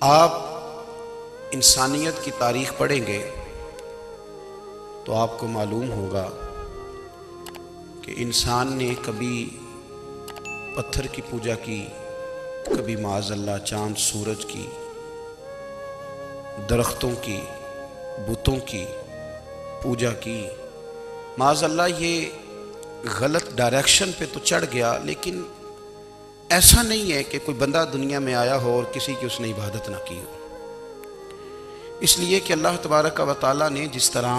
آپ انسانیت کی تاریخ پڑھیں گے تو آپ کو معلوم ہوگا کہ انسان نے کبھی پتھر کی پوجا کی، کبھی معاذ اللہ چاند سورج کی، درختوں کی، بتوں کی پوجا کی۔ معاذ اللہ یہ غلط ڈائریکشن پہ تو چڑھ گیا، لیکن ایسا نہیں ہے کہ کوئی بندہ دنیا میں آیا ہو اور کسی کی اس نے عبادت نہ کی ہو۔ اس لیے کہ اللہ تبارک و تعالیٰ نے جس طرح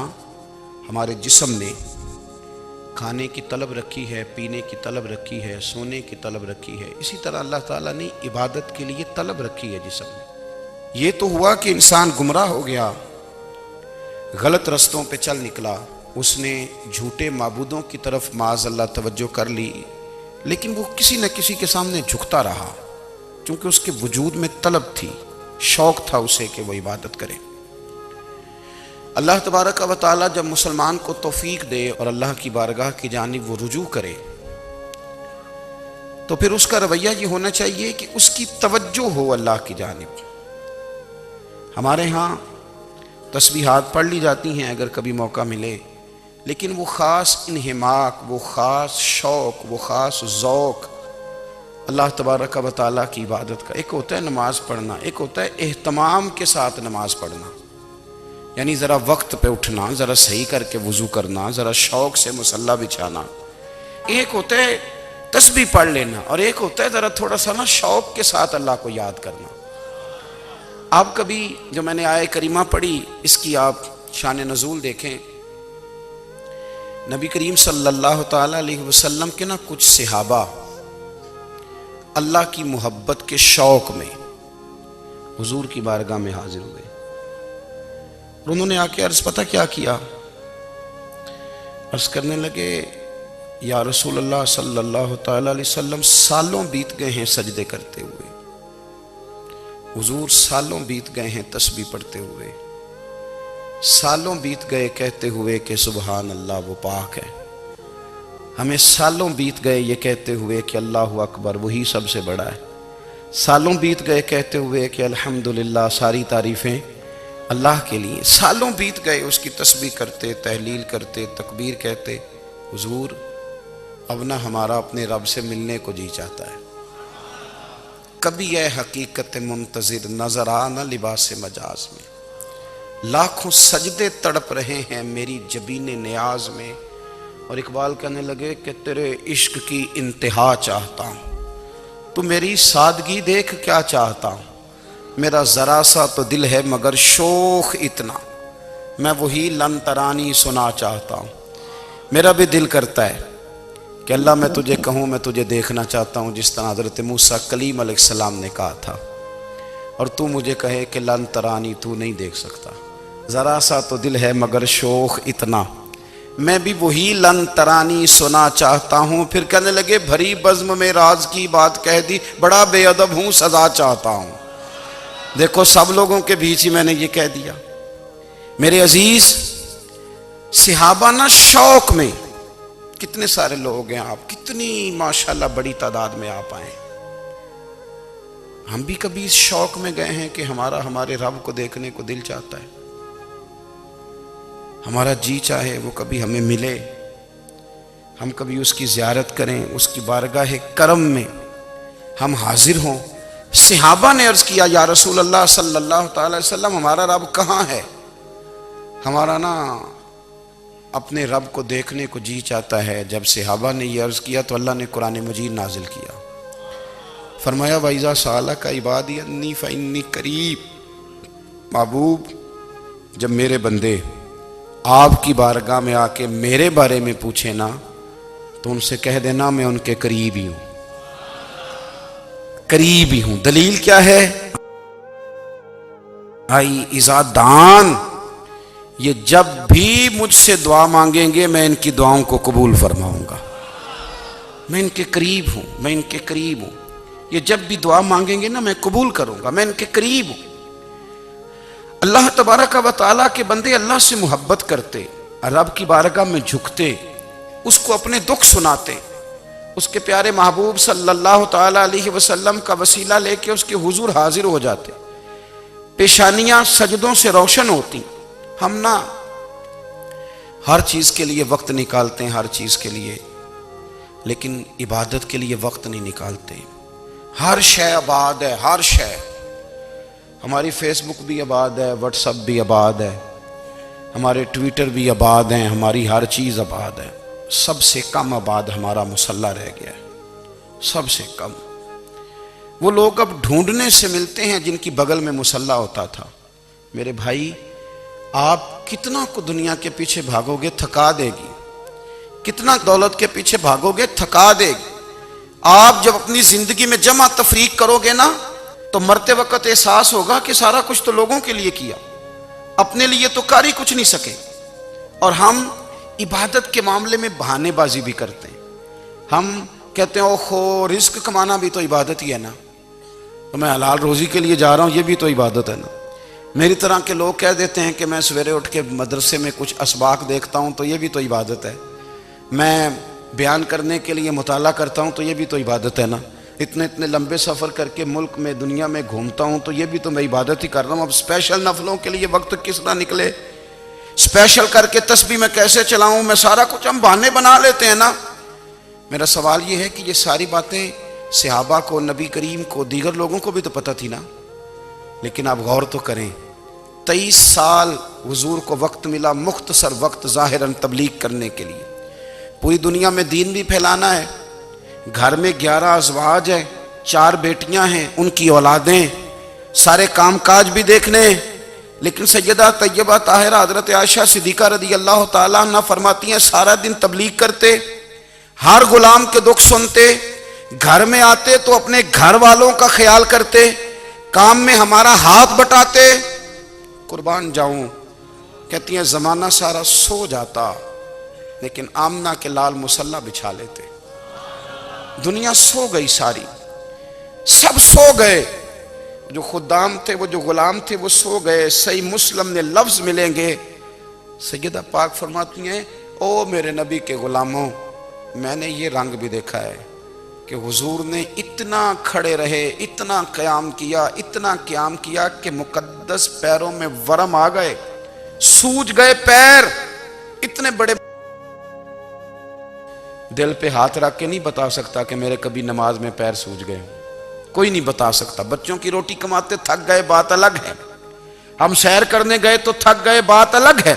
ہمارے جسم میں کھانے کی طلب رکھی ہے، پینے کی طلب رکھی ہے، سونے کی طلب رکھی ہے، اسی طرح اللہ تعالیٰ نے عبادت کے لیے طلب رکھی ہے جسم میں۔ یہ تو ہوا کہ انسان گمراہ ہو گیا، غلط رستوں پہ چل نکلا، اس نے جھوٹے معبودوں کی طرف معاذ اللہ توجہ کر لی، لیکن وہ کسی نہ کسی کے سامنے جھکتا رہا، کیونکہ اس کے وجود میں طلب تھی، شوق تھا اسے کہ وہ عبادت کرے۔ اللہ تبارک و تعالیٰ جب مسلمان کو توفیق دے اور اللہ کی بارگاہ کی جانب وہ رجوع کرے تو پھر اس کا رویہ یہ ہونا چاہیے کہ اس کی توجہ ہو اللہ کی جانب۔ ہمارے ہاں تسبیحات پڑھ لی جاتی ہیں اگر کبھی موقع ملے، لیکن وہ خاص انہماک، وہ خاص شوق، وہ خاص ذوق اللہ تبارک و تعالیٰ کی عبادت کا۔ ایک ہوتا ہے نماز پڑھنا، ایک ہوتا ہے اہتمام کے ساتھ نماز پڑھنا، یعنی ذرا وقت پہ اٹھنا، ذرا صحیح کر کے وضو کرنا، ذرا شوق سے مصلی بچھانا۔ ایک ہوتا ہے تسبیح پڑھ لینا، اور ایک ہوتا ہے ذرا تھوڑا سا نا شوق کے ساتھ اللہ کو یاد کرنا۔ آپ کبھی جو میں نے آیہ کریمہ پڑھی اس کی آپ شان نزول دیکھیں، نبی کریم صلی اللہ تعالیٰ علیہ وسلم کے نا کچھ صحابہ اللہ کی محبت کے شوق میں حضور کی بارگاہ میں حاضر ہوئے، اور انہوں نے آ کے عرض پتہ کیا کیا؟ عرض کرنے لگے، یا رسول اللہ صلی اللہ تعالیٰ علیہ وسلم سالوں بیت گئے ہیں سجدے کرتے ہوئے، حضور سالوں بیت گئے ہیں تسبیح پڑھتے ہوئے، سالوں بیت گئے کہتے ہوئے کہ سبحان اللہ وہ پاک ہے، ہمیں سالوں بیت گئے یہ کہتے ہوئے کہ اللہ اکبر وہی سب سے بڑا ہے، سالوں بیت گئے کہتے ہوئے کہ الحمدللہ ساری تعریفیں اللہ کے لیے، سالوں بیت گئے اس کی تسبیح کرتے، تحلیل کرتے، تکبیر کہتے۔ حضور اب نہ ہمارا اپنے رب سے ملنے کو جی چاہتا ہے، کبھی اے حقیقت منتظر نظر آ نہ لباس مجاز میں، لاکھوں سجدے تڑپ رہے ہیں میری جبین نیاز میں۔ اور اقبال کہنے لگے کہ تیرے عشق کی انتہا چاہتا ہوں، تو میری سادگی دیکھ کیا چاہتا ہوں، میرا ذرا سا تو دل ہے مگر شوق اتنا، میں وہی لن ترانی سنا چاہتا ہوں۔ میرا بھی دل کرتا ہے کہ اللہ میں تجھے کہوں میں تجھے دیکھنا چاہتا ہوں، جس طرح حضرت موسیٰ کلیم علیہ السلام نے کہا تھا، اور تو مجھے کہے کہ لن ترانی تو نہیں دیکھ سکتا، ذرا سا تو دل ہے مگر شوق اتنا، میں بھی وہی لن ترانی سنا چاہتا ہوں۔ پھر کہنے لگے بھری بزم میں راز کی بات کہہ دی، بڑا بے ادب ہوں سزا چاہتا ہوں۔ دیکھو سب لوگوں کے بیچ ہی میں نے یہ کہہ دیا۔ میرے عزیز صحابہ نا شوق میں، کتنے سارے لوگ ہیں آپ، کتنی ماشاءاللہ بڑی تعداد میں آپ آئے، ہم بھی کبھی اس شوق میں گئے ہیں کہ ہمارے رب کو دیکھنے کو دل چاہتا ہے، ہمارا جی چاہے وہ کبھی ہمیں ملے، ہم کبھی اس کی زیارت کریں، اس کی بارگاہ کرم میں ہم حاضر ہوں۔ صحابہ نے عرض کیا یا رسول اللہ صلی اللہ تعالی وسلم ہمارا رب کہاں ہے؟ ہمارا نا اپنے رب کو دیکھنے کو جی چاہتا ہے۔ جب صحابہ نے یہ عرض کیا تو اللہ نے قرآن مجید نازل کیا، فرمایا وَإِذَا سَأَلَكَ عِبَادِي أَنِّي فَإِنِّي قَرِيبٌ، محبوب جب میرے بندے آپ کی بارگاہ میں آ کے میرے بارے میں پوچھے نا تو ان سے کہہ دینا میں ان کے قریب ہی ہوں، قریب ہی ہوں۔ دلیل کیا ہے؟ بھائی اذا دان، یہ جب بھی مجھ سے دعا مانگیں گے میں ان کی دعاؤں کو قبول فرماؤں گا، میں ان کے قریب ہوں، میں ان کے قریب ہوں، یہ جب بھی دعا مانگیں گے نا میں قبول کروں گا، میں ان کے قریب ہوں۔ اللہ تبارک و تعالیٰ کے بندے اللہ سے محبت کرتے، رب کی بارگاہ میں جھکتے، اس کو اپنے دکھ سناتے، اس کے پیارے محبوب صلی اللہ تعالیٰ علیہ وسلم کا وسیلہ لے کے اس کے حضور حاضر ہو جاتے، پیشانیاں سجدوں سے روشن ہوتی. ہم نہ ہر چیز کے لیے وقت نکالتے ہیں، ہر چیز کے لیے، لیکن عبادت کے لیے وقت نہیں نکالتے. ہر شے آباد ہے، ہر شے. ہماری فیس بک بھی آباد ہے، واٹس ایپ بھی آباد ہے، ہمارے ٹویٹر بھی آباد ہیں، ہماری ہر چیز آباد ہے. سب سے کم آباد ہمارا مصلی رہ گیا ہے، سب سے کم. وہ لوگ اب ڈھونڈنے سے ملتے ہیں جن کی بغل میں مصلی ہوتا تھا. میرے بھائی، آپ کتنا کو دنیا کے پیچھے بھاگو گے تھکا دے گی، کتنا دولت کے پیچھے بھاگو گے تھکا دے گی. آپ جب اپنی زندگی میں جمع تفریق کرو گے نا تو مرتے وقت احساس ہوگا کہ سارا کچھ تو لوگوں کے لیے کیا، اپنے لیے تو کر ہی کچھ نہیں سکے. اور ہم عبادت کے معاملے میں بہانے بازی بھی کرتے ہیں. ہم کہتے ہیں اوہو رزق کمانا بھی تو عبادت ہی ہے نا، تو میں حلال روزی کے لیے جا رہا ہوں، یہ بھی تو عبادت ہے نا. میری طرح کے لوگ کہہ دیتے ہیں کہ میں سویرے اٹھ کے مدرسے میں کچھ اسباق دیکھتا ہوں تو یہ بھی تو عبادت ہے. میں بیان کرنے کے لیے مطالعہ کرتا ہوں تو یہ بھی تو عبادت ہے نا. اتنے لمبے سفر کر کے ملک میں دنیا میں گھومتا ہوں تو یہ بھی تو میں عبادت ہی کر رہا ہوں. اب اسپیشل نفلوں کے لیے وقت کس طرح نکلے، اسپیشل کر کے تسبیح میں کیسے چلاؤں، میں سارا کچھ ہم بہانے بنا لیتے ہیں نا. میرا سوال یہ ہے کہ یہ ساری باتیں صحابہ کو، نبی کریم کو، دیگر لوگوں کو بھی تو پتہ تھی نا. لیکن آپ غور تو کریں، 23 سال حضور کو وقت ملا، مختصر وقت ظاہراً تبلیغ کرنے کے لیے. پوری دنیا میں دین بھی پھیلانا ہے. گھر میں 11 ازواج ہیں، 4 بیٹیاں ہیں، ان کی اولادیں، سارے کام کاج بھی دیکھنے ہیں. لیکن سیدہ طیبہ طاہرہ حضرت عائشہ صدیقہ رضی اللہ تعالیٰ عنہ فرماتی ہیں سارا دن تبلیغ کرتے، ہر غلام کے دکھ سنتے، گھر میں آتے تو اپنے گھر والوں کا خیال کرتے، کام میں ہمارا ہاتھ بٹاتے. قربان جاؤں، کہتی ہیں زمانہ سارا سو جاتا لیکن آمنہ کے لال مصلی بچھا لیتے. دنیا سو گئی، ساری سب سو گئے. جو خدام تھے، وہ جو غلام تھے، وہ سو گئے. صحیح مسلم میں لفظ ملیں گے، سیدہ پاک فرماتی ہیں او میرے نبی کے غلاموں، میں نے یہ رنگ بھی دیکھا ہے کہ حضور نے اتنا کھڑے رہے، اتنا قیام کیا، اتنا قیام کیا کہ مقدس پیروں میں ورم آ گئے، سوج گئے پیر. اتنے بڑے دل پہ ہاتھ رکھ کے نہیں بتا سکتا کہ میرے کبھی نماز میں پیر سوج گئے، کوئی نہیں بتا سکتا. بچوں کی روٹی کماتے تھک گئے، بات الگ ہے. ہم سیر کرنے گئے تو تھک گئے، بات الگ ہے.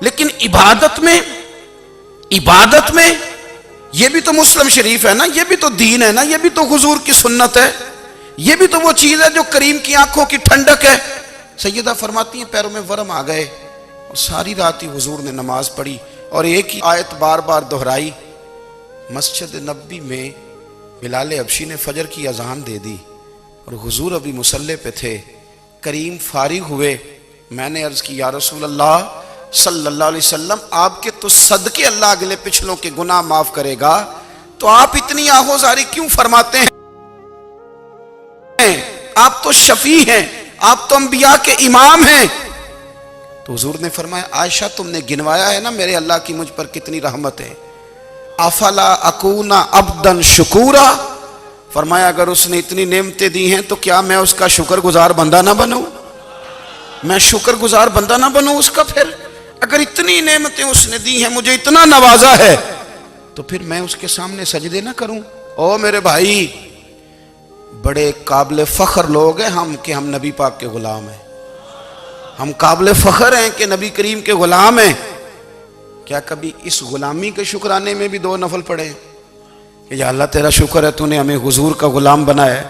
لیکن عبادت میں یہ بھی تو مسلم شریف ہے نا، یہ بھی تو دین ہے نا، یہ بھی تو حضور کی سنت ہے، یہ بھی تو وہ چیز ہے جو کریم کی آنکھوں کی ٹھنڈک ہے. سیدہ فرماتی ہیں پیروں میں ورم آ گئے اور ساری رات ہی حضور نے نماز پڑھی اور ایک ہی آیت بار بار دہرائی. مسجد نبوی میں بلال حبشی نے فجر کی اذان دے دی اور حضور ابھی مصلی پہ تھے. کریم فارغ ہوئے. میں نے عرض کی یا رسول اللہ صلی اللہ علیہ وسلم، آپ کے تو صدقے اللہ اگلے پچھلوں کے گناہ معاف کرے گا، تو آپ اتنی آہوزاری کیوں فرماتے ہیں؟ آپ تو شفیع ہیں، آپ تو انبیاء کے امام ہیں. تو حضور نے فرمایا عائشہ تم نے گنوایا ہے نا میرے اللہ کی مجھ پر کتنی رحمت ہے. افلا اکون عبدا شکورا، فرمایا اگر اس نے اتنی نعمتیں دی ہیں تو کیا میں اس کا شکر گزار بندہ نہ بنوں؟ میں شکر گزار بندہ نہ بنوں اس کا؟ پھر اگر اتنی نعمتیں اس نے دی ہیں، مجھے اتنا نوازا ہے، تو پھر میں اس کے سامنے سجدے نہ کروں؟ او میرے بھائی، بڑے قابل فخر لوگ ہیں ہم کہ ہم نبی پاک کے غلام ہیں. ہم قابل فخر ہیں کہ نبی کریم کے غلام ہیں. کیا کبھی اس غلامی کے شکرانے میں بھی 2 نفل پڑھے کہ یا اللہ تیرا شکر ہے تو نے ہمیں حضور کا غلام بنایا ہے؟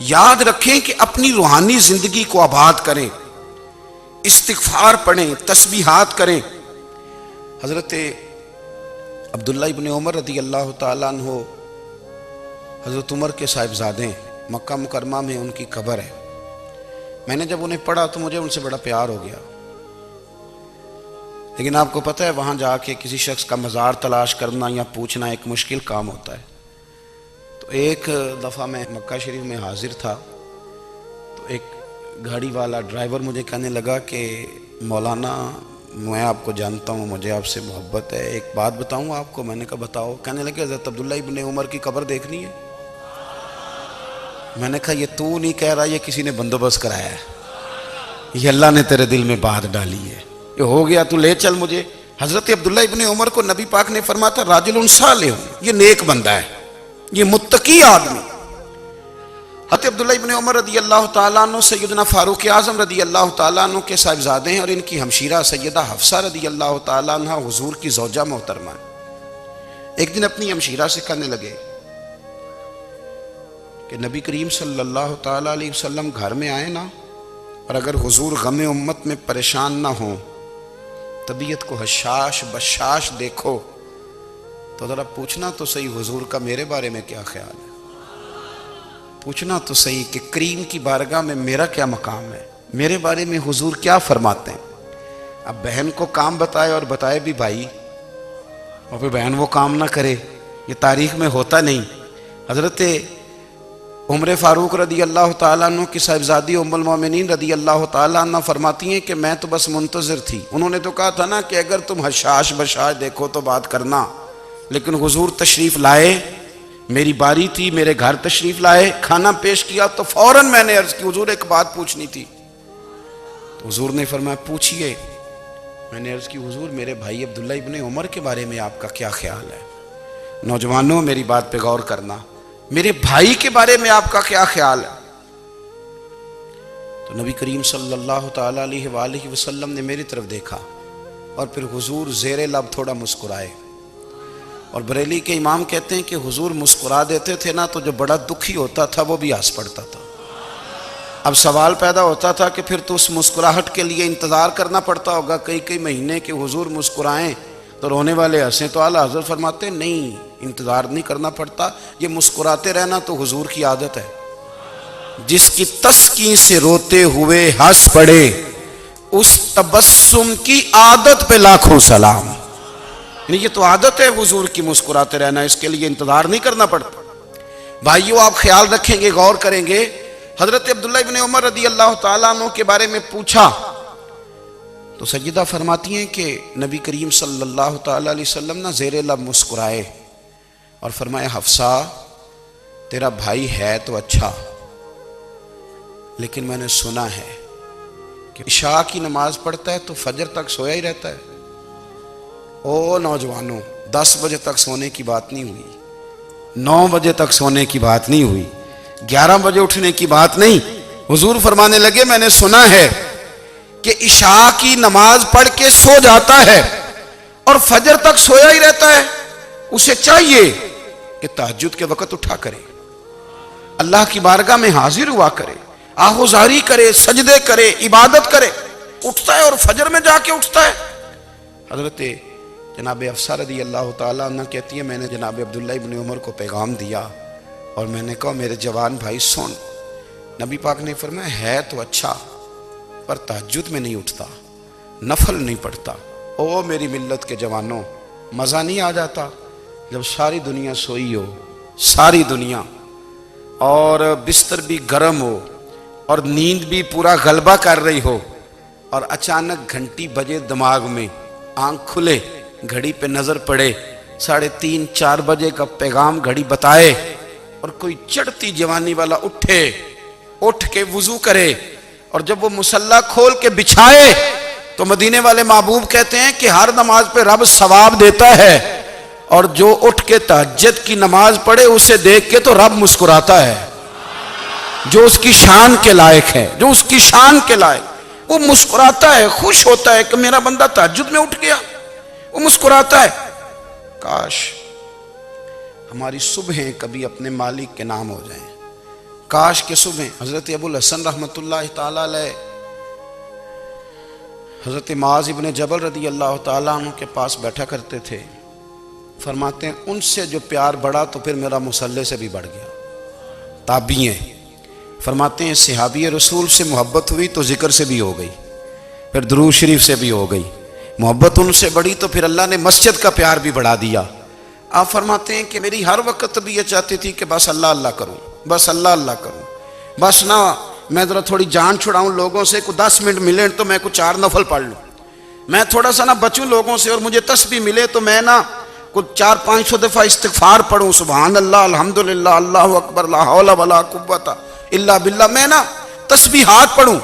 یاد رکھیں کہ اپنی روحانی زندگی کو آباد کریں، استغفار پڑھیں، تسبیحات کریں. حضرت عبداللہ ابن عمر رضی اللہ تعالیٰ عنہ حضرت عمر کے صاحبزادے ہیں، مکہ مکرمہ میں ان کی قبر ہے. میں نے جب انہیں پڑھا تو مجھے ان سے بڑا پیار ہو گیا. لیکن آپ کو پتہ ہے وہاں جا کے کسی شخص کا مزار تلاش کرنا یا پوچھنا ایک مشکل کام ہوتا ہے. تو ایک دفعہ میں مکہ شریف میں حاضر تھا تو ایک گاڑی والا ڈرائیور مجھے کہنے لگا کہ مولانا میں آپ کو جانتا ہوں، مجھے آپ سے محبت ہے، ایک بات بتاؤں آپ کو؟ میں نے کہا بتاؤ. کہنے لگے حضرت عبداللہ ابن عمر کی قبر دیکھنی ہے. میں نے کہا یہ تو نہیں کہہ رہا، یہ کسی نے بندوبست کرایا ہے. یہ اللہ نے تیرے دل میں بات ڈالی ہے، یہ ہو گیا، تو لے چل مجھے۔ حضرت عبداللہ ابن عمر کو نبی پاک نے فرمایا تھا راجل صالح، یہ نیک بندہ ہے، یہ متقی آدمی۔ حضرت عبداللہ ابن عمر رضی اللہ تعالیٰ عنہ سیدنا فاروق اعظم رضی اللہ تعالیٰ عنہ کے صاحبزادے ہیں، اور ان کی ہمشیرہ سیدہ حفصہ رضی اللہ تعالیٰ عنہ حضور کی زوجہ محترمہ ہے۔ ایک دن اپنی ہمشیرہ سے کہنے لگے کہ نبی کریم صلی اللہ تعالیٰ علیہ وسلم گھر میں آئے نا، اور اگر حضور غم امت میں پریشان نہ ہوں، طبیعت کو حشاش بشاش دیکھو، تو ذرا پوچھنا تو صحیح حضور کا میرے بارے میں کیا خیال ہے، پوچھنا تو صحیح کہ کریم کی بارگاہ میں میرا کیا مقام ہے، میرے بارے میں حضور کیا فرماتے ہیں۔ اب بہن کو کام بتائے، اور بتائے بھی بھائی، اور پھر بہن وہ کام نہ کرے، یہ تاریخ میں ہوتا نہیں۔ حضرت عمر فاروق رضی اللہ تعالیٰ عنہ کی صاحبزادی ام المومنین رضی اللہ تعالیٰ عنہ فرماتی ہیں کہ میں تو بس منتظر تھی، انہوں نے تو کہا تھا نا کہ اگر تم حشاش بشاش دیکھو تو بات کرنا، لیکن حضور تشریف لائے، میری باری تھی، میرے گھر تشریف لائے، کھانا پیش کیا تو فوراً میں نے عرض کی حضور ایک بات پوچھنی تھی۔ تو حضور نے فرمایا پوچھئے۔ میں نے عرض کی حضور میرے بھائی عبداللہ ابن عمر کے بارے میں آپ کا کیا خیال ہے؟ نوجوانوں میری بات پہ غور کرنا، میرے بھائی کے بارے میں آپ کا کیا خیال ہے؟ تو نبی کریم صلی اللہ تعالیٰ علیہ وآلہ وسلم نے میری طرف دیکھا، اور پھر حضور زیر لب تھوڑا مسکرائے، اور بریلی کے امام کہتے ہیں کہ حضور مسکرا دیتے تھے نا تو جو بڑا دکھی ہوتا تھا وہ بھی ہنس پڑتا تھا۔ اب سوال پیدا ہوتا تھا کہ پھر تو اس مسکراہٹ کے لیے انتظار کرنا پڑتا ہوگا کئی مہینے کہ حضور مسکرائیں تو رونے والے ہنسیں، تو اعلیٰ حضرت فرماتے نہیں، انتظار نہیں کرنا پڑتا، یہ مسکراتے رہنا تو حضور کی عادت ہے۔ جس کی تسکین سے روتے ہوئے ہنس پڑے، اس تبسم کی عادت پہ لاکھوں سلام۔ یعنی یہ تو عادت ہے حضور کی مسکراتے رہنا، اس کے لیے انتظار نہیں کرنا پڑتا۔ بھائیو آپ خیال رکھیں گے، غور کریں گے، حضرت عبداللہ ابن عمر رضی اللہ تعالیٰ عنہ کے بارے میں پوچھا تو سیدہ فرماتی ہیں کہ نبی کریم صلی اللہ تعالیٰ علیہ وسلم نہ زیر لب مسکرائے اور فرمایا حفصہ تیرا بھائی ہے تو اچھا، لیکن میں نے سنا ہے کہ عشاء کی نماز پڑھتا ہے تو فجر تک سویا ہی رہتا ہے۔ او نوجوانوں، 10 بجے تک سونے کی بات نہیں ہوئی، 9 بجے تک سونے کی بات نہیں ہوئی، 11 بجے اٹھنے کی بات نہیں۔ حضور فرمانے لگے میں نے سنا ہے کہ عشاء کی نماز پڑھ کے سو جاتا ہے اور فجر تک سویا ہی رہتا ہے، اسے چاہیے کہ تہجد کے وقت اٹھا کرے، اللہ کی بارگاہ میں حاضر ہوا کرے، آہوزاری کرے، سجدے کرے، عبادت کرے، اٹھتا ہے اور فجر میں جا کے اٹھتا ہے۔ حضرت جناب حفصہ رضی اللہ تعالیٰ عنہ کہتی ہے میں نے جناب عبداللہ ابن عمر کو پیغام دیا اور میں نے کہا میرے جوان بھائی سن، نبی پاک نے فرمایا ہے تو اچھا پر تہجد میں نہیں اٹھتا، نفل نہیں پڑھتا۔ او میری ملت کے جوانوں، مزہ نہیں آ جاتا جب ساری دنیا سوئی ہو، ساری دنیا، اور بستر بھی گرم ہو اور نیند بھی پورا غلبہ کر رہی ہو، اور اچانک گھنٹی بجے دماغ میں، آنکھ کھلے، گھڑی پہ نظر پڑے، 3:30 4 بجے کا پیغام گھڑی بتائے، اور کوئی چڑھتی جوانی والا اٹھ کے وضو کرے، اور جب وہ مصلی کھول کے بچھائے تو مدینے والے محبوب کہتے ہیں کہ ہر نماز پہ رب ثواب دیتا ہے، اور جو اٹھ کے تہجد کی نماز پڑھے اسے دیکھ کے تو رب مسکراتا ہے، جو اس کی شان کے لائق ہے، جو اس کی شان کے لائق، وہ مسکراتا ہے، خوش ہوتا ہے کہ میرا بندہ تہجد میں اٹھ گیا، وہ مسکراتا ہے۔ کاش ہماری صبحیں کبھی اپنے مالک کے نام ہو جائیں، کاش کہ صبح حضرت ابو الحسن رحمۃ اللہ تعالیٰ علیہ حضرت معاذ ابن جبل رضی اللہ تعالیٰ عنہ کے پاس بیٹھا کرتے تھے، فرماتے ہیں ان سے جو پیار بڑھا تو پھر میرا مصلی سے بھی بڑھ گیا۔ تابعی ہیں، فرماتے ہیں صحابی رسول سے محبت ہوئی تو ذکر سے بھی ہو گئی، پھر درود شریف سے بھی ہو گئی، محبت ان سے بڑھی تو پھر اللہ نے مسجد کا پیار بھی بڑھا دیا۔ آپ فرماتے ہیں کہ میری ہر وقت بھی یہ چاہتی تھی کہ بس اللہ اللہ کروں، بس اللہ اللہ کروں، بس نہ میں ذرا تھوڑی جان چھڑاؤں لوگوں سے، کوئی 10 منٹ ملے تو میں کوئی 4 نفل پڑھ لوں، میں تھوڑا سا نہ بچوں لوگوں سے، اور مجھے تسبیح ملے تو میں نہ کوئی 400-500 دفعہ استغفار پڑھوں، سبحان اللہ، الحمدللہ، اللہ اکبر، لا حول ولا قوت الا باللہ، میں نہ تسبیحات پڑھوں۔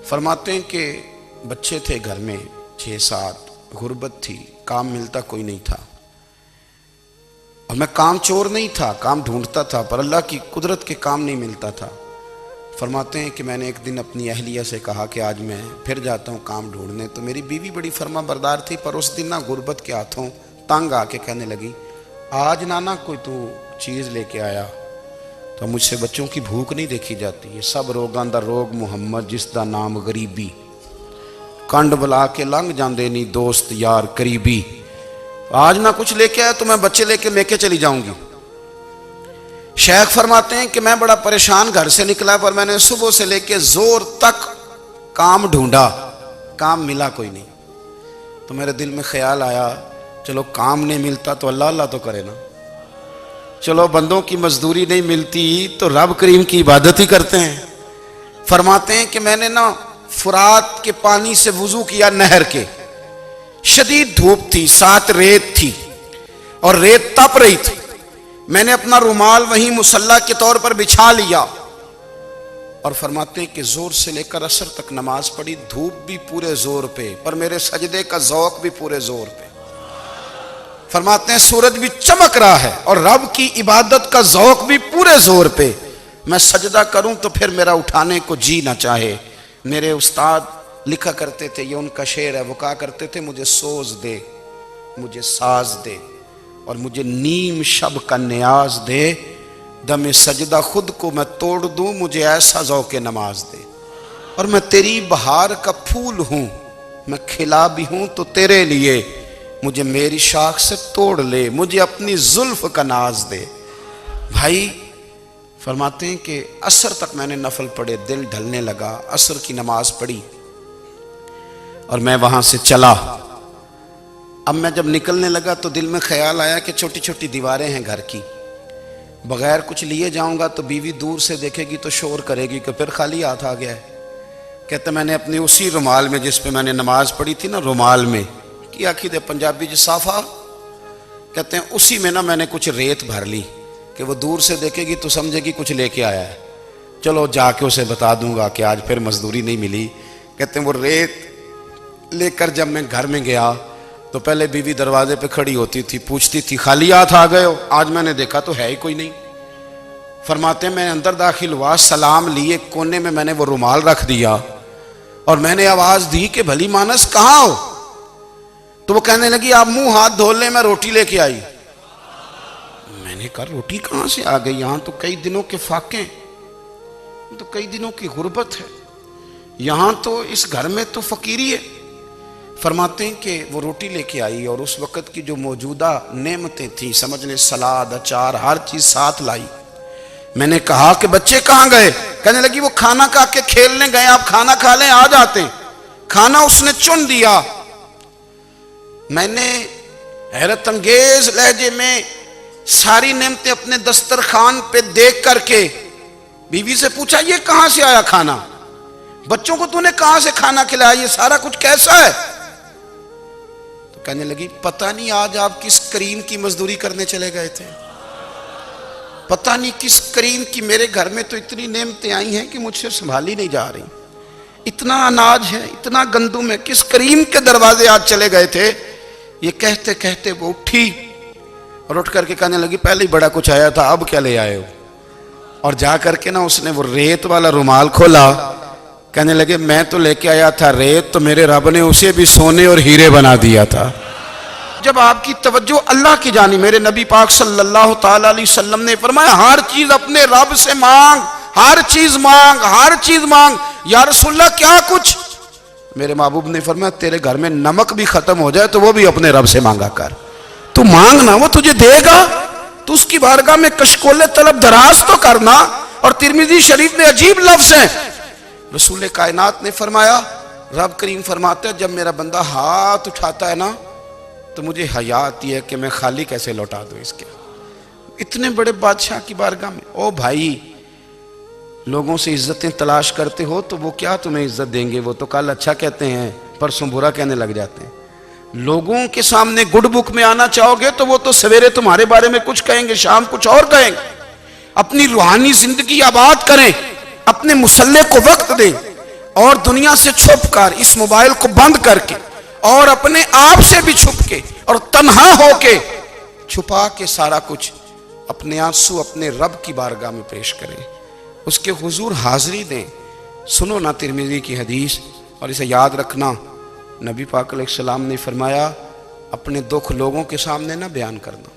فرماتے ہیں کہ بچے تھے گھر میں 6-7, غربت تھی, کام ملتا کوئی نہیں تھا, اور میں کام چور نہیں تھا, کام ڈھونڈتا تھا, پر اللہ کی قدرت کے کام نہیں ملتا تھا. فرماتے ہیں کہ میں نے ایک دن اپنی اہلیہ سے کہا کہ آج میں پھر جاتا ہوں کام ڈھونڈنے. تو میری بیوی بڑی فرما بردار تھی, پر اس دن نہ غربت کے ہاتھوں تنگ آ کے کہنے لگی, آج نانا کوئی تو چیز لے کے آیا. تو مجھ سے بچوں کی بھوک نہیں دیکھی جاتی. یہ سب روگاں دا روگ محمد جس دا نام غریبی, کنڈ بلا کے لنگ جاندے نہیں دوست یار قریبی. آج نہ کچھ لے کے آیا تو میں بچے لے کے میکے چلی جاؤں گی. شیخ فرماتے ہیں کہ میں بڑا پریشان گھر سے نکلا, پر میں نے صبح سے لے کے زور تک کام ڈھونڈا, کام ملا کوئی نہیں. تو میرے دل میں خیال آیا, چلو کام نہیں ملتا تو اللہ اللہ تو کرے نا, چلو بندوں کی مزدوری نہیں ملتی تو رب کریم کی عبادت ہی کرتے ہیں. فرماتے ہیں کہ میں نے نا فرات کے پانی سے وضو کیا, نہر کے, شدید دھوپ تھی, ساتھ ریت تھی اور ریت تپ رہی تھی. میں نے اپنا رومال وہیں مصلی کے طور پر بچھا لیا, اور فرماتے ہیں کہ زور سے لے کر عصر تک نماز پڑھی. دھوپ بھی پورے زور پہ, پر میرے سجدے کا ذوق بھی پورے زور پہ. فرماتے ہیں سورج بھی چمک رہا ہے اور رب کی عبادت کا ذوق بھی پورے زور پہ. میں سجدہ کروں تو پھر میرا اٹھانے کو جی نہ چاہے. میرے استاد لکھا کرتے تھے, یہ ان کا شعر ہے, وہ کہا کرتے تھے, مجھے سوز دے, مجھے ساز دے, اور مجھے نیم شب کا نیاز دے, دم سجدہ خود کو میں توڑ دوں, مجھے ایسا ذوق نماز دے. اور میں تیری بہار کا پھول ہوں, میں کھلا بھی ہوں تو تیرے لیے, مجھے میری شاخ سے توڑ لے, مجھے اپنی زلف کا ناز دے. بھائی فرماتے ہیں کہ عصر تک میں نے نفل پڑھے, دل ڈھلنے لگا, عصر کی نماز پڑھی اور میں وہاں سے چلا. اب میں جب نکلنے لگا تو دل میں خیال آیا کہ چھوٹی چھوٹی دیواریں ہیں گھر کی, بغیر کچھ لیے جاؤں گا تو بیوی دور سے دیکھے گی تو شور کرے گی کہ پھر خالی ہاتھ آ گیا ہے. کہتے میں نے اپنی اسی رومال میں جس پہ میں نے نماز پڑھی تھی نا, رومال میں کی آخی دے پنجابی جسافہ کہتے ہیں, اسی میں نا میں نے کچھ ریت بھر لی کہ وہ دور سے دیکھے گی تو سمجھے گی کچھ لے کے آیا ہے. چلو جا کے اسے بتا دوں گا کہ آج پھر مزدوری نہیں ملی. کہتے ہیں وہ ریت لے کر جب میں گھر میں گیا تو پہلے بیوی دروازے پہ کھڑی ہوتی تھی, پوچھتی تھی خالی ہاتھ آ گئے ہو؟ آج میں نے دیکھا تو ہے ہی کوئی نہیں. فرماتے ہیں میں اندر داخل ہوا, سلام لیے, کونے میں نے وہ رومال رکھ دیا اور میں نے آواز دی کہ بھلی مانس کہاں ہو؟ تو وہ کہنے لگی آپ منہ ہاتھ دھو لیں, میں روٹی لے کے آئی. میں نے کہا روٹی کہاں سے آ گئی؟ یہاں تو کئی دنوں کے فاقے, تو کئی دنوں کی غربت ہے, یہاں تو اس گھر میں تو فقیری ہے. فرماتے ہیں کہ وہ روٹی لے کے آئی اور اس وقت کی جو موجودہ نعمتیں تھیں, سمجھ لیں سلاد, اچار, ہر چیز ساتھ لائی. میں نے کہا کہ بچے کہاں گئے؟ کہنے لگی وہ کھانا کھا کے کھیلنے گئے, آپ کھانا کھا لیں آ جاتے ہیں. کھانا اس نے چن دیا. میں نے حیرت انگیز لہجے میں ساری نعمتیں اپنے دسترخوان پہ دیکھ کر کے بیوی سے پوچھا یہ کہاں سے آیا کھانا؟ بچوں کو تو نے کہاں سے کھانا کھلایا؟ یہ سارا کچھ کیسا ہے؟ تو کہنے لگی پتہ نہیں آج آپ کس کریم کی مزدوری کرنے چلے گئے تھے, پتہ نہیں کس کریم کی. میرے گھر میں تو اتنی نعمتیں آئی ہیں کہ مجھ سے سنبھالی نہیں جا رہی, اتنا اناج ہے, اتنا گندم ہے, کس کریم کے دروازے آج چلے گئے تھے؟ یہ کہتے کہتے وہ اٹھی اور اٹھ کر کے کہنے لگی پہلے ہی بڑا کچھ آیا تھا, اب کیا لے آئے ہو؟ اور جا کر کے نا اس نے وہ ریت والا رومال کھولا. کہنے لگے میں تو لے کے آیا تھا ریت, تو میرے رب نے اسے بھی سونے اور ہیرے بنا دیا تھا. جب آپ کی توجہ اللہ کی جانب, میرے نبی پاک صلی اللہ تعالی علیہ وسلم نے فرمایا ہر چیز اپنے رب سے مانگ, ہر چیز مانگ, ہر چیز مانگ. یا رسول اللہ کیا کچھ؟ میرے محبوب نے فرمایا تیرے گھر میں نمک بھی ختم ہو جائے تو وہ بھی اپنے رب سے مانگا کر. تو مانگنا, وہ تجھے دے گا, تو اس کی بارگاہ میں کشکول طلب دراز تو کرنا. اور ترمذی شریف میں عجیب لفظ ہیں, رسول کائنات نے فرمایا, رب کریم فرماتا ہے جب میرا بندہ ہاتھ اٹھاتا ہے نا تو مجھے حیا آتی ہے کہ میں خالی کیسے لوٹا دوں اس کے. اتنے بڑے بادشاہ کی بارگاہ میں. او بھائی, لوگوں سے عزتیں تلاش کرتے ہو تو وہ کیا تمہیں عزت دیں گے؟ وہ تو کل اچھا کہتے ہیں, پرسوں برا کہنے لگ جاتے ہیں. لوگوں کے سامنے گڈ بک میں آنا چاہو گے تو وہ تو سویرے تمہارے بارے میں کچھ کہیں گے, شام کچھ اور کہیں گے. اپنی روحانی زندگی آباد کریں, اپنے مسلح کو وقت دیں اور دنیا سے چھپ کر اس موبائل کو بند کر کے اور اپنے آپ سے بھی چھپ کے اور تنہا ہو کے چھپا کے سارا کچھ اپنے آنسو اپنے رب کی بارگاہ میں پیش کریں، اس کے حضور حاضری دیں۔ سنو نا ترمذی کی حدیث، اور اسے یاد رکھنا، نبی پاک علیہ السلام نے فرمایا اپنے دکھ لوگوں کے سامنے نہ بیان کرنا،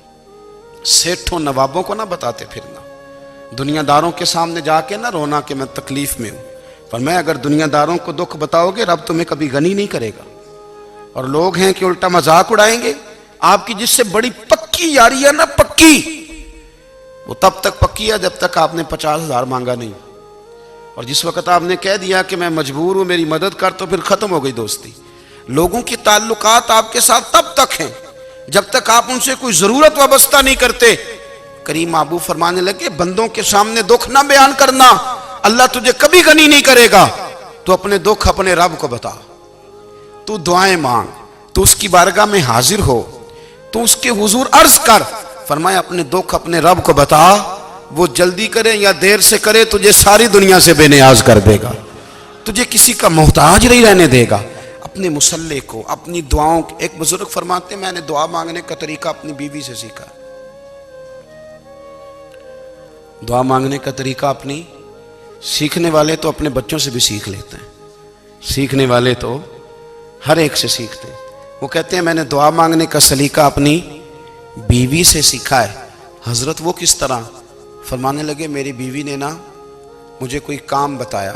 سیٹھوں نوابوں کو نہ بتاتے پھرنا، دنیا داروں کے سامنے جا کے نہ رونا کہ میں تکلیف میں ہوں۔ فرمایا اگر دنیا داروں کو دکھ بتاؤ گے رب تمہیں کبھی غنی نہیں کرے گا، اور لوگ ہیں کہ الٹا مذاق اڑائیں گے۔ آپ کی جس سے بڑی پکی یاری ہے نا، پکی، وہ تب تک پکی ہے جب تک آپ نے 50,000 مانگا نہیں، اور جس وقت آپ نے کہہ دیا کہ میں مجبور ہوں میری مدد کر، تو پھر ختم ہو گئی دوستی۔ لوگوں کی تعلقات آپ کے ساتھ تب تک ہیں جب تک آپ ان سے کوئی ضرورت وابستہ نہیں کرتے۔ کریم محبوب فرمانے لگے بندوں کے سامنے دکھ نہ بیان کرنا، اللہ تجھے کبھی غنی نہیں کرے گا۔ تو اپنے دکھ اپنے رب کو بتا، تو دعائیں مانگ، تو اس کی بارگاہ میں حاضر ہو، تو اس کے حضور عرض کر۔ فرمایا اپنے دکھ اپنے رب کو بتا، وہ جلدی کرے یا دیر سے کرے تجھے ساری دنیا سے بے نیاز کر دے گا، تجھے کسی کا محتاج نہیں رہنے دے گا۔ اپنے مسلح کو، اپنی دعاؤں، ایک بزرگ فرماتے ہیں میں نے دعا مانگنے کا طریقہ اپنی بیوی سے سیکھا۔ دعا مانگنے کا طریقہ اپنی، سیکھنے والے تو اپنے بچوں سے بھی سیکھ لیتے ہیں، سیکھنے والے تو ہر ایک سے سیکھتے ہیں۔ وہ کہتے ہیں میں نے دعا مانگنے کا سلیقہ اپنی بیوی سے سیکھا ہے۔ حضرت وہ کس طرح؟ فرمانے لگے میری بیوی نے نا مجھے کوئی کام بتایا،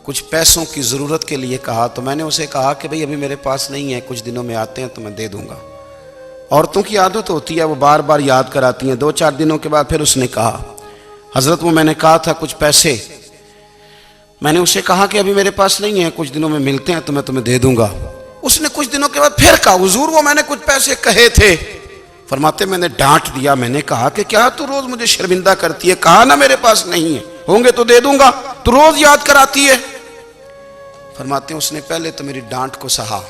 کچھ پیسوں کی ضرورت کے لیے کہا، تو میں نے اسے کہا کہ بھئی ابھی میرے پاس نہیں ہے، کچھ دنوں میں آتے ہیں تو میں دے دوں گا۔ عورتوں کی عادت ہوتی ہے وہ بار بار یاد کراتی ہیں، 2-4 دنوں کے بعد پھر اس نے کہا حضرت وہ میں نے کہا تھا کچھ پیسے، میں نے اسے کہا کہ ابھی میرے پاس نہیں ہے، کچھ دنوں میں ملتے ہیں تو میں تمہیں دے دوں گا۔ اس نے کچھ دنوں کے بعد پھر کہا حضور وہ میں نے کچھ پیسے کہے تھے۔ فرماتے میں نے ڈانٹ دیا، میں نے کہا کہ کیا تو روز مجھے شرمندہ کرتی ہے، کہا نا میرے پاس نہیں ہے، ہوں گے تو دے دوں گا، تو روز یاد کراتی ہے۔ فرماتے ہیں اس نے پہلے تو میری ڈانٹ کو سہا،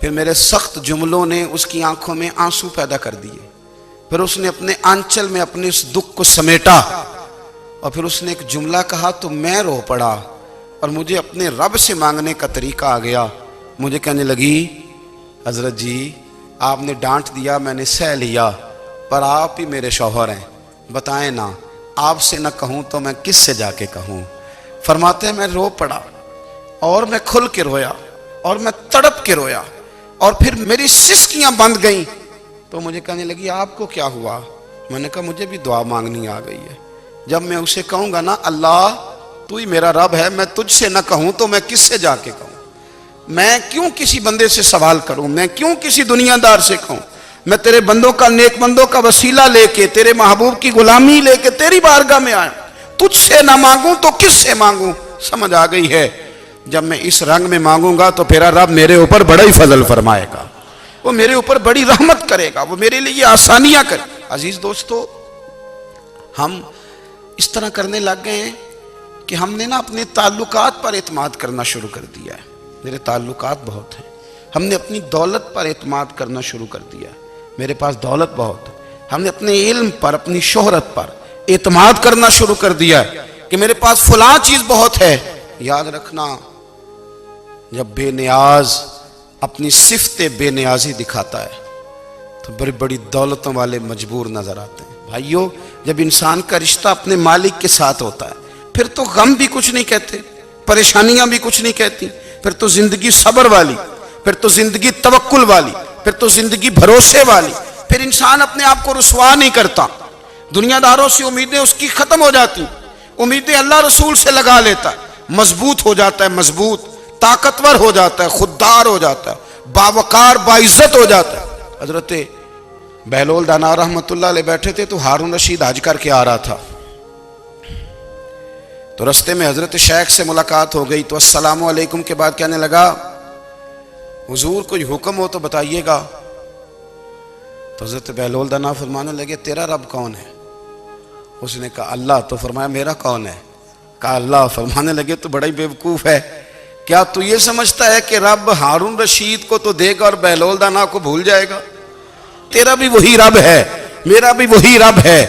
پھر میرے سخت جملوں نے اس کی آنکھوں میں آنسو پیدا کر دیے، پھر اس نے اپنے آنچل میں اپنے اس دکھ کو سمیٹا، اور پھر اس نے ایک جملہ کہا تو میں رو پڑا، اور مجھے اپنے رب سے مانگنے کا طریقہ آ گیا۔ مجھے کہنے لگی حضرت جی آپ نے ڈانٹ دیا، میں نے سہ لیا، پر آپ ہی میرے شوہر ہیں، بتائیں نا آپ سے نہ کہوں تو میں کس سے جا کے کہوں۔ فرماتے ہیں میں رو پڑا، اور میں کھل کے رویا، اور میں تڑپ کے رویا، اور پھر میری سسکیاں بند گئیں۔ تو مجھے کہنے لگی آپ کو کیا ہوا؟ میں نے کہا مجھے بھی دعا مانگنی آ گئی ہے، جب میں اسے کہوں گا نا اللہ تو ہی میرا رب ہے، میں تجھ سے نہ کہوں تو میں کس سے جا کے کہوں؟ میں کیوں کسی بندے سے سوال کروں؟ میں کیوں کسی دنیا دار سے کہوں؟ میں تیرے بندوں کا، نیک بندوں کا وسیلہ لے کے، تیرے محبوب کی غلامی لے کے تیری بارگاہ میں آیا، تجھ سے نہ مانگوں تو کس سے مانگوں؟ سمجھ آ گئی ہے جب میں اس رنگ میں مانگوں گا تو پھر رب میرے اوپر بڑا ہی فضل فرمائے گا، وہ میرے اوپر بڑی رحمت کرے گا، وہ میرے لیے آسانیاں کرے۔ عزیز دوستو ہم اس طرح کرنے لگ گئے ہیں کہ ہم نے نا اپنے تعلقات پر اعتماد کرنا شروع کر دیا ہے۔ میرے تعلقات بہت ہیں، ہم نے اپنی دولت پر اعتماد کرنا شروع کر دیا ہے، میرے پاس دولت بہت ہے۔ ہم نے اپنے علم پر، اپنی شہرت پر اعتماد کرنا شروع کر دیا ہے کہ میرے پاس فلاں چیز بہت ہے۔ یاد رکھنا جب بے نیاز اپنی صفت بے نیازی دکھاتا ہے تو بڑی بڑی دولتوں والے مجبور نظر آتے ہیں۔ بھائیو جب انسان کا رشتہ اپنے مالک کے ساتھ ہوتا ہے پھر تو غم بھی کچھ نہیں کہتے، پریشانیاں بھی کچھ نہیں کہتی، پھر تو زندگی صبر والی، پھر تو زندگی توکل والی، پھر تو زندگی بھروسے والی، پھر انسان اپنے آپ کو رسوا نہیں کرتا، دنیا داروں سے امیدیں اس کی ختم ہو جاتی، امیدیں اللہ رسول سے لگا لیتا ہے، مضبوط ہو جاتا ہے، مضبوط، طاقتور ہو جاتا ہے، خوددار ہو جاتا ہے، باوقار باعزت ہو جاتا ہے۔ حضرت بہلول دانا رحمت اللہ علیہ بیٹھے تھے تو ہارون رشید حج کر کے آ رہا تھا، تو رستے میں حضرت شیخ سے ملاقات ہو گئی، تو السلام علیکم کے بعد کہنے لگا حضور کوئی حکم ہو تو بتائیے گا۔ تو حضرت بہلول دانا فرمانے لگے تیرا رب کون ہے؟ اس نے کہا اللہ۔ تو فرمایا میرا کون ہے؟ کہا اللہ۔ فرمانے لگے تو بڑا ہی بیوقوف ہے، کیا تو یہ سمجھتا ہے کہ رب ہارون رشید کو تو دے گا اور بہلول دانا کو بھول جائے گا؟ تیرا بھی وہی رب ہے، میرا بھی وہی رب ہے،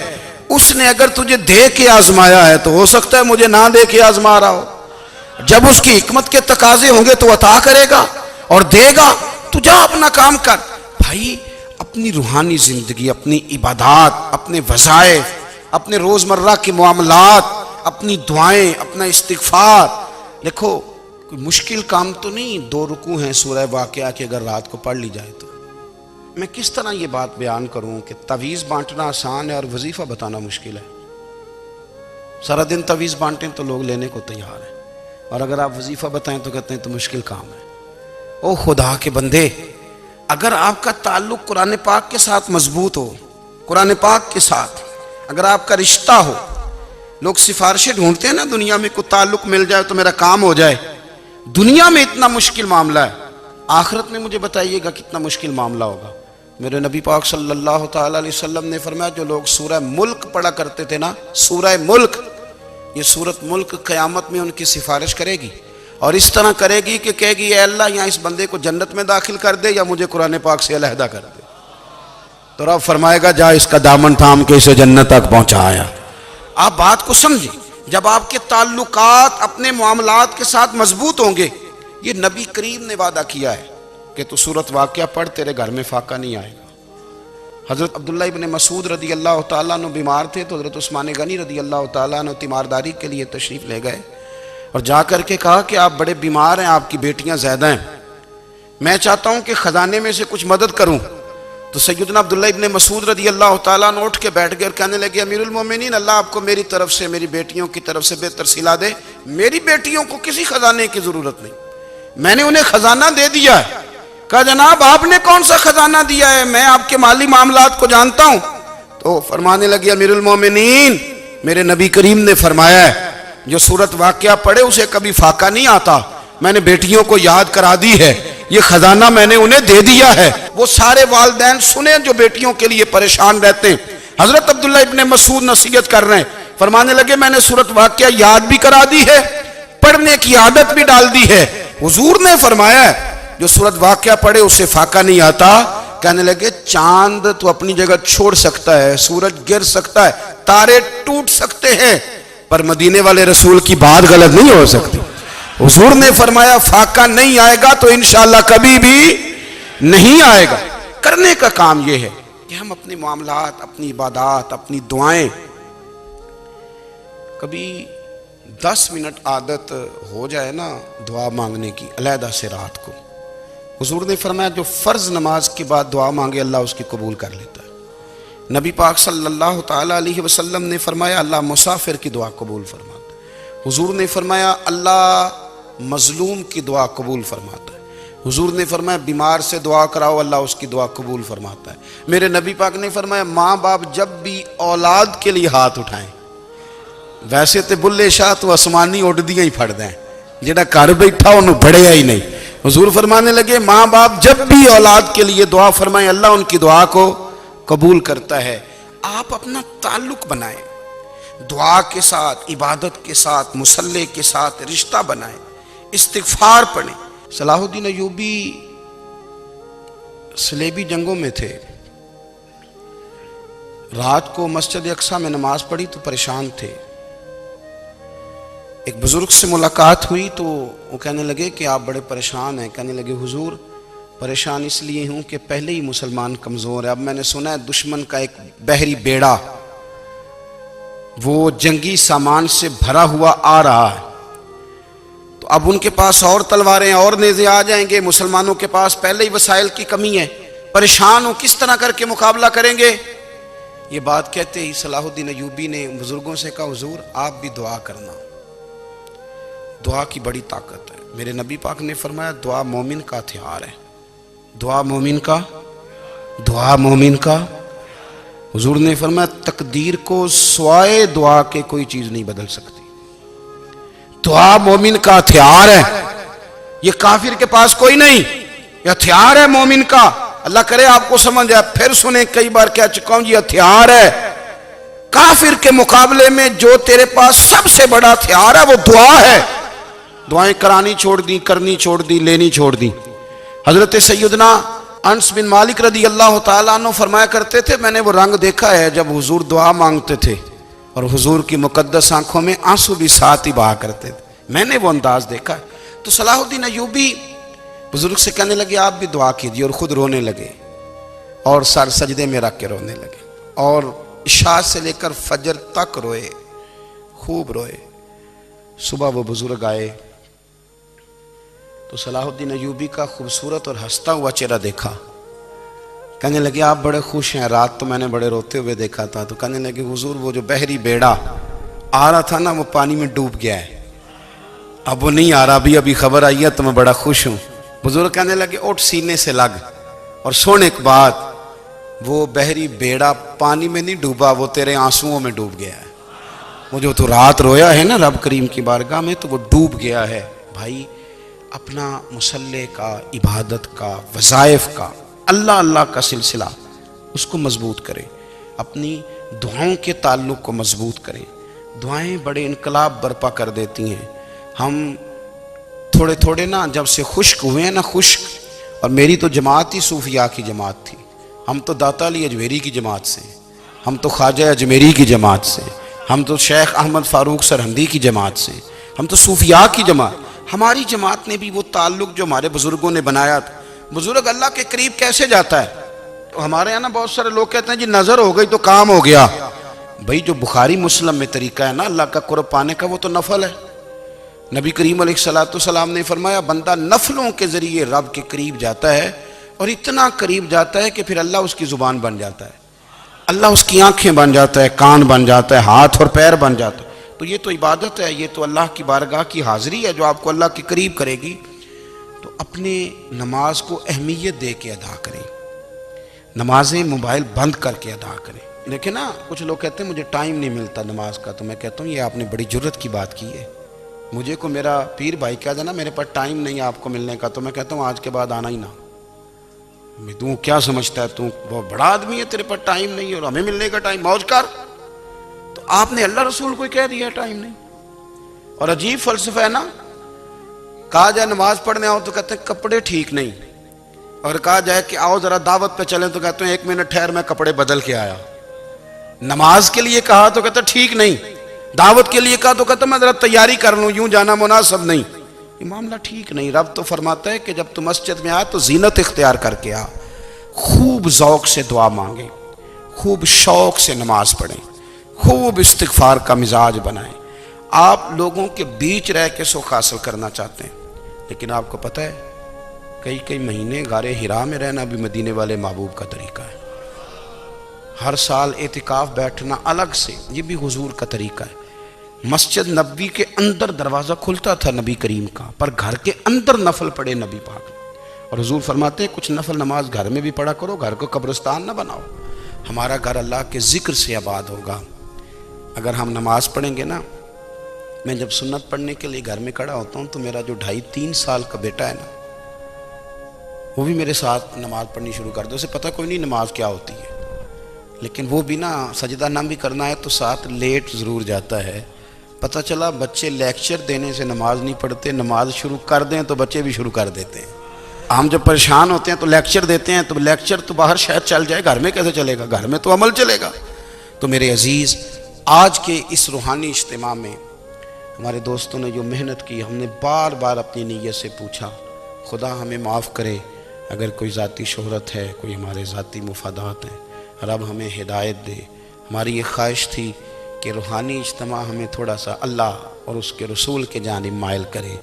اس نے اگر تجھے دے کے آزمایا ہے تو ہو سکتا ہے مجھے نہ دے کے آزما رہا ہو. جب اس کی حکمت کے تقاضے ہوں گے تو عطا کرے گا اور دے گا. تو جا اپنا کام کر. بھائی اپنی روحانی زندگی، اپنی عبادات، اپنے وظائف، اپنے روزمرہ کے معاملات، اپنی دعائیں، اپنا استغفار. دیکھو کوئی مشکل کام تو نہیں 2 رکوع ہیں سورہ واقعہ کہ اگر رات کو پڑھ لی جائے تو. میں کس طرح یہ بات بیان کروں کہ تعویذ بانٹنا آسان ہے اور وظیفہ بتانا مشکل ہے. سارا دن تعویذ بانٹیں تو لوگ لینے کو تیار ہیں، اور اگر آپ وظیفہ بتائیں تو کہتے ہیں تو مشکل کام ہے. او خدا کے بندے، اگر آپ کا تعلق قرآن پاک کے ساتھ مضبوط ہو، قرآن پاک کے ساتھ اگر آپ کا رشتہ ہو، لوگ سفارشیں ڈھونڈتے ہیں نا دنیا میں، کوئی تعلق مل جائے تو میرا کام ہو جائے. دنیا میں اتنا مشکل معاملہ ہے، آخرت میں مجھے بتائیے گا کتنا مشکل معاملہ ہوگا. میرے نبی پاک صلی اللہ تعالی علیہ وسلم نے فرمایا جو لوگ سورہ ملک پڑھا کرتے تھے نا، سورہ ملک، یہ سورت ملک قیامت میں ان کی سفارش کرے گی، اور اس طرح کرے گی کہ کہے گی اے اللہ یہاں اس بندے کو جنت میں داخل کر دے یا مجھے قرآن پاک سے علیحدہ کر دے. تو رب فرمائے گا جا اس کا دامن تھام کے اسے جنت تک پہنچایا. آپ بات کو سمجھیں، جب آپ کے تعلقات اپنے معاملات کے ساتھ مضبوط ہوں گے، یہ نبی کریم نے وعدہ کیا ہے کہ تو سورت واقعہ پڑھ تیرے گھر میں فاقہ نہیں آئے گا. حضرت عبداللہ ابن مسعود رضی اللہ تعالیٰ عنہ بیمار تھے تو حضرت عثمان غنی رضی اللہ تعالیٰ عنہ تیمارداری کے لیے تشریف لے گئے اور جا کر کے کہا کہ آپ بڑے بیمار ہیں، آپ کی بیٹیاں زیادہ ہیں، میں چاہتا ہوں کہ خزانے میں سے کچھ مدد کروں. تو سیدنا عبداللہ ابن مسعود رضی اللہ تعالیٰ عنہ اٹھ کے بیٹھ گئے اور کہنے لگے امیر المومنین، اللہ آپ کو میری طرف سے، میری بیٹیوں کی طرف سے بہتر صلہ دے. میری بیٹیوں کو کسی خزانے کی ضرورت نہیں، میں نے انہیں خزانہ دے دیا ہے. کہا جناب آپ نے کون سا خزانہ دیا ہے، میں آپ کے مالی معاملات کو جانتا ہوں. تو فرمانے لگے امیر المومنین، میرے نبی کریم نے فرمایا ہے جو سورت واقعہ پڑھے اسے کبھی فاقہ نہیں آتا. میں نے بیٹیوں کو یاد کرا دی ہے، یہ خزانہ میں نے انہیں دے دیا ہے. وہ سارے والدین سنیں جو بیٹیوں کے لیے پریشان رہتے ہیں. حضرت عبداللہ ابن مسعود نصیحت کر رہے ہیں، فرمانے لگے میں نے سورت واقعہ یاد بھی کرا دی ہے، پڑھنے کی عادت بھی ڈال دی ہے. حضور نے فرمایا ہے جو سورت واقعہ پڑھے اسے فاقہ نہیں آتا. کہنے لگے چاند تو اپنی جگہ چھوڑ سکتا ہے، سورج گر سکتا ہے، تارے ٹوٹ سکتے ہیں، پر مدینے والے رسول کی بات غلط نہیں ہو سکتی. حضور نے فرمایا فاقہ نہیں آئے گا تو انشاءاللہ کبھی بھی نہیں آئے گا. کرنے کا کام یہ ہے کہ ہم اپنے معاملات، اپنی عبادات، اپنی دعائیں، کبھی 10 منٹ عادت ہو جائے نا دعا مانگنے کی علیحدہ سے رات کو. حضور نے فرمایا جو فرض نماز کے بعد دعا مانگے اللہ اس کی قبول کر لیتا ہے. نبی پاک صلی اللہ تعالی علیہ وسلم نے فرمایا اللہ مسافر کی دعا قبول فرماتا ہے. حضور نے فرمایا اللہ مظلوم کی دعا قبول فرماتا ہے. حضور نے فرمایا بیمار سے دعا کراؤ اللہ اس کی دعا قبول فرماتا ہے. میرے نبی پاک نے فرمایا ماں باپ جب بھی اولاد کے لیے ہاتھ اٹھائیں، ویسے تے بلے شاہ تو آسمانی اڈ دیاں ہی پھڑ دیں، جڑا گھر بیٹھا انہوں بڑھیا ہی نہیں. حضور فرمانے لگے ماں باپ جب بھی اولاد کے لیے دعا فرمائیں اللہ ان کی دعا کو قبول کرتا ہے. آپ اپنا تعلق بنائیں دعا کے ساتھ، عبادت کے ساتھ، مصلی کے ساتھ رشتہ بنائیں، استغفار پڑھیں. صلاح الدین ایوبی صلیبی جنگوں میں تھے، رات کو مسجد اقصی میں نماز پڑھی تو پریشان تھے. ایک بزرگ سے ملاقات ہوئی تو وہ کہنے لگے کہ آپ بڑے پریشان ہیں. کہنے لگے حضور پریشان اس لیے ہوں کہ پہلے ہی مسلمان کمزور ہے، اب میں نے سنا ہے دشمن کا ایک بحری بیڑا وہ جنگی سامان سے بھرا ہوا آ رہا ہے، تو اب ان کے پاس اور تلواریں اور نیزے آ جائیں گے، مسلمانوں کے پاس پہلے ہی وسائل کی کمی ہے، پریشان ہوں کس طرح کر کے مقابلہ کریں گے. یہ بات کہتے ہی صلاح الدین ایوبی نے بزرگوں سے کہا حضور آپ بھی دعا کرنا، دعا کی بڑی طاقت ہے. میرے نبی پاک نے فرمایا دعا مومن کا ہتھیار ہے، دعا مومن کا، دعا مومن کا. حضور نے فرمایا تقدیر کو سوائے دعا کے کوئی چیز نہیں بدل سکتی. دعا مومن کا ہتھیار ہے، یہ کافر کے پاس کوئی نہیں، یہ ہتھیار ہے مومن کا. اللہ کرے آپ کو سمجھ آئے. پھر سنیں کئی بار کہہ چکا ہوں یہ ہتھیار ہے. کافر کے مقابلے میں جو تیرے پاس سب سے بڑا ہتھیار ہے وہ دعا ہے. دعائیں کرانی چھوڑ دی، کرنی چھوڑ دی، لینی چھوڑ دی. حضرت سیدنا انس بن مالک رضی اللہ تعالیٰ عنہ فرمایا کرتے تھے میں نے وہ رنگ دیکھا ہے جب حضور دعا مانگتے تھے اور حضور کی مقدس آنکھوں میں آنسو بھی ساتھ ہی بہا کرتے تھے، میں نے وہ انداز دیکھا ہے۔ تو صلاح الدین ایوبی بزرگ سے کہنے لگے آپ بھی دعا کیجیے، اور خود رونے لگے اور سر سجدے میں رکھ کے رونے لگے، اور عشاء سے لے کر فجر تک روئے، خوب روئے۔ صبح وہ بزرگ آئے تو صلاح الدین ایوبی کا خوبصورت اور ہنستا ہوا چہرہ دیکھا، کہنے لگے آپ بڑے خوش ہیں، رات تو میں نے بڑے روتے ہوئے دیکھا تھا۔ تو کہنے لگے حضور وہ جو بحری بیڑا آ رہا تھا نا وہ پانی میں ڈوب گیا ہے، اب وہ نہیں آ رہا، ابھی خبر آئی ہے تو میں بڑا خوش ہوں۔ بزرگ کہنے لگے اٹھ سینے سے لگ، اور سن ایک بات، وہ بحری بیڑا پانی میں نہیں ڈوبا، وہ تیرے آنسوؤں میں ڈوب گیا ہے۔ وہ جو تو رات رویا ہے نا رب کریم کی بارگاہ میں، تو وہ ڈوب گیا ہے۔ بھائی اپنا مصلے کا، عبادت کا، وظائف کا، اللہ اللہ کا سلسلہ اس کو مضبوط کریں، اپنی دعاؤں کے تعلق کو مضبوط کریں۔ دعائیں بڑے انقلاب برپا کر دیتی ہیں۔ ہم تھوڑے تھوڑے نا جب سے خشک ہوئے ہیں نا، خشک، اور میری تو جماعت ہی صوفیاء کی جماعت تھی، ہم تو داتا علی اجمیری کی جماعت سے، ہم تو خواجہ اجمیری کی جماعت سے، ہم تو شیخ احمد فاروق سرہندی کی جماعت سے، ہم تو صوفیاء کی جماعت۔ ہماری جماعت نے بھی وہ تعلق جو ہمارے بزرگوں نے بنایا تھا۔ بزرگ اللہ کے قریب کیسے جاتا ہے؟ تو ہمارے یہاں نا بہت سارے لوگ کہتے ہیں جی نظر ہو گئی تو کام ہو گیا۔ بھائی جو بخاری مسلم میں طریقہ ہے نا اللہ کا قرب پانے کا، وہ تو نفل ہے۔ نبی کریم علیہ السلام نے فرمایا بندہ نفلوں کے ذریعے رب کے قریب جاتا ہے، اور اتنا قریب جاتا ہے کہ پھر اللہ اس کی زبان بن جاتا ہے، اللہ اس کی آنکھیں بن جاتا ہے، کان بن جاتا ہے، ہاتھ اور پیر بن جاتا ہے۔ تو یہ تو عبادت ہے، یہ تو اللہ کی بارگاہ کی حاضری ہے جو آپ کو اللہ کے قریب کرے گی۔ تو اپنے نماز کو اہمیت دے کے ادا کریں، نمازیں موبائل بند کر کے ادا کریں۔ دیکھیں نا کچھ لوگ کہتے ہیں مجھے ٹائم نہیں ملتا نماز کا، تو میں کہتا ہوں یہ آپ نے بڑی جرت کی بات کی ہے۔ مجھے کو میرا پیر بھائی کہہ دینا میرے پاس ٹائم نہیں ہے آپ کو ملنے کا، تو میں کہتا ہوں آج کے بعد آنا ہی نہ۔ میں تو کیا سمجھتا ہے تو بہت بڑا آدمی ہے، تیرے پاس ٹائم نہیں ہے اور ہمیں ملنے کا ٹائم، موج کر۔ تو آپ نے اللہ رسول کو کہہ دیا ٹائم نہیں۔ اور عجیب فلسفہ ہے نا، کہا جائے نماز پڑھنے آؤ تو کہتے ہیں کپڑے ٹھیک نہیں، اور کہا جائے کہ آؤ ذرا دعوت پہ چلیں تو کہتے ہیں ایک منٹ ٹھہر میں کپڑے بدل کے آیا۔ نماز کے لیے کہا تو کہتے ہیں ٹھیک نہیں، دعوت کے لیے کہا تو کہتے ہیں میں ذرا تیاری کر لوں، یوں جانا مناسب نہیں۔ یہ معاملہ ٹھیک نہیں۔ رب تو فرماتا ہے کہ جب تو مسجد میں آ تو زینت اختیار کر کے آ، خوب ذوق سے دعا مانگیں، خوب شوق سے نماز پڑھیں، خوب استغفار کا مزاج بنائیں۔ آپ لوگوں کے بیچ رہ کے سکھ حاصل کرنا چاہتے ہیں، لیکن آپ کو پتہ ہے کئی مہینے غار حرا میں رہنا بھی مدینے والے محبوب کا طریقہ ہے۔ ہر سال اعتکاف بیٹھنا الگ سے، یہ بھی حضور کا طریقہ ہے۔ مسجد نبوی کے اندر دروازہ کھلتا تھا نبی کریم کا، پر گھر کے اندر نفل پڑھے نبی پاک، اور حضور فرماتے ہیں کچھ نفل نماز گھر میں بھی پڑھا کرو، گھر کو قبرستان نہ بناؤ۔ ہمارا گھر اللہ کے ذکر سے آباد ہوگا اگر ہم نماز پڑھیں گے نا۔ میں جب سنت پڑھنے کے لیے گھر میں کھڑا ہوتا ہوں تو میرا جو 2.5-3 سال کا بیٹا ہے نا، وہ بھی میرے ساتھ نماز پڑھنی شروع کر دو، اسے پتہ کوئی نہیں نماز کیا ہوتی ہے، لیکن وہ بھی نا سجدہ نہ بھی کرنا ہے تو ساتھ لیٹ ضرور جاتا ہے۔ پتہ چلا بچے لیکچر دینے سے نماز نہیں پڑھتے، نماز شروع کر دیں تو بچے بھی شروع کر دیتے ہیں۔ ہم جب پریشان ہوتے ہیں تو لیکچر دیتے ہیں، تو لیکچر تو باہر شاید چل جائے، گھر میں کیسے چلے گا؟ گھر میں تو عمل چلے گا۔ تو میرے عزیز، آج کے اس روحانی اجتماع میں ہمارے دوستوں نے جو محنت کی، ہم نے بار بار اپنی نیت سے پوچھا خدا ہمیں معاف کرے اگر کوئی ذاتی شہرت ہے، کوئی ہمارے ذاتی مفادات ہیں، رب ہمیں ہدایت دے۔ ہماری یہ خواہش تھی کہ روحانی اجتماع ہمیں تھوڑا سا اللہ اور اس کے رسول کے جانب مائل کرے،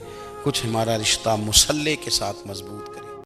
کچھ ہمارا رشتہ مصلی کے ساتھ مضبوط کرے۔